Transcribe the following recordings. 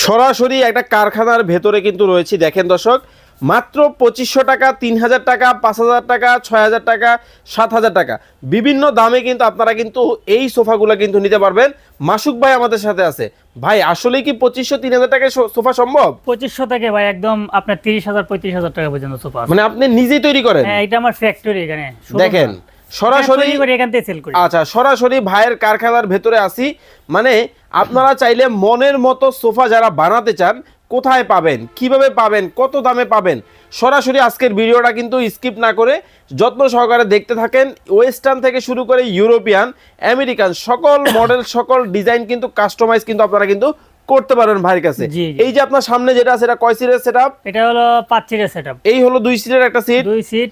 সরাসরি একটা কারখানার ভেতরে কিন্তু রয়েছি। দেখেন দর্শক, মাত্র 2500 টাকা, 3000 টাকা, 5000 টাকা, 6000 টাকা, 7000 টাকা বিভিন্ন দামে কিন্তু আপনারা কিন্তু এই সোফাগুলো কিন্তু নিতে পারবেন। মাসুক ভাই আমাদের সাথে আছে। ভাই আসলে কি 2500-3000 টাকায় সোফা সম্ভব? 2500 থেকে ভাই একদম আপনার 30,000-35,000 টাকা পর্যন্ত সোফা আছে। মানে আপনি নিজেই তৈরি করেন? হ্যাঁ, এটা আমার ফ্যাক্টরি এখানে। দেখেন সরাসরি এখান থেকে সেল করি। আচ্ছা, সরাসরি ভাইয়ের কারখানার ভেতরে আসি। মানে আপনারা চাইলে মনের মতো সোফা যারা বানাতে চান, কোথায় পাবেন, কিভাবে পাবেন, কত দামে পাবেন, সরাসরি আজকের ভিডিওটা কিন্তু স্কিপ না করে যত্ন সহকারে দেখতে থাকেন। ওয়েস্টার্ন থেকে শুরু করে ইউরোপিয়ান, আমেরিকান সকল মডেল, সকল ডিজাইন কিন্তু কাস্টমাইজ কিন্তু আপনারা কিন্তু করতে পারবেন ভাইয়ের কাছে। এই যে আপনার সামনে যেটা আছে, এটা কয় সিটের সেটআপ? এটা হলো 5 সিটের সেটআপ। এই হলো 2 সিটের একটা সিট, 2 সিট,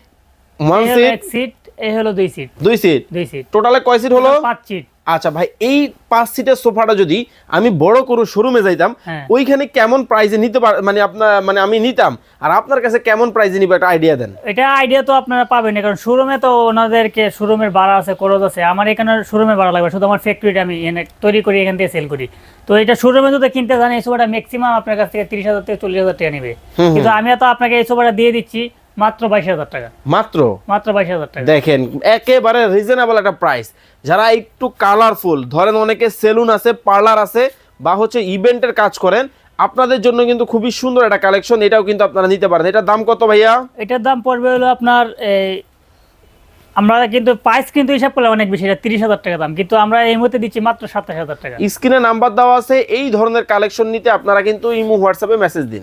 1 সিট, 1 সিট, এই হলো 2 সিট, 2 সিট, 2 সিট। টোটালে কয় সিট হলো? 5 সিট। আচ্ছা ভাই, এই 5 সিটের সোফাটা যদি আমি বড় কোনো শোরুমে যাইতাম, হ্যাঁ। ওইখানে কেমন প্রাইসে নিতে পার, মানে আপনার, মানে আমি নিতাম, আর আপনার কাছে কেমন প্রাইসে নিব একটা আইডিয়া দেন। এটা আইডিয়া তো আপনারা পাবেন না, কারণ শোরুমে তো ওনাদেরকে শোরুমের ভাড়া আছে, খরচ আছে। আমার এখানে শোরুমে ভাড়া লাগবে, শুধু আমার ফ্যাক্টরিটা আমি এনে তৈরি করি, এখান থেকে সেল করি। তো এটা শোরুমে যদি কিনতে জানি, এই সোফাটা ম্যাক্সিমাম আপনার কাছ থেকে 30,000 থেকে 40,000 টাকা নেবে। কিন্তু আমি তো আপনাকে এই সোফাটা দিয়ে দিচ্ছি মাত্র 22,000 টাকা। মাত্র 22,000 টাকা। দেখেন একেবারে রিজনেবল একটা প্রাইস। যারা একটু কালারফুল, ধরেন অনেকে সেলুন আছে, পার্লার আছে, বা হচ্ছে ইভেন্টের কাজ করেন, আপনাদের জন্য কিন্তু খুবই সুন্দর একটা কালেকশন। এটাও কিন্তু আপনারা নিতে পারেন। এটার দাম কত ভাইয়া? এটার দাম পড়বে হলো আপনার আমরা কিন্তু প্রাইস কিন্তু হিসাব করলে অনেক বেশি, এটা 30,000 টাকা দাম, কিন্তু আমরা এই মুহূর্তে দিচ্ছি মাত্র 27,000 টাকা। স্ক্রিনে নাম্বার দেওয়া আছে। এই ধরনের কালেকশন নিতে আপনারা কিন্তু ইমো হোয়াটসঅ্যাপে মেসেজ দিন।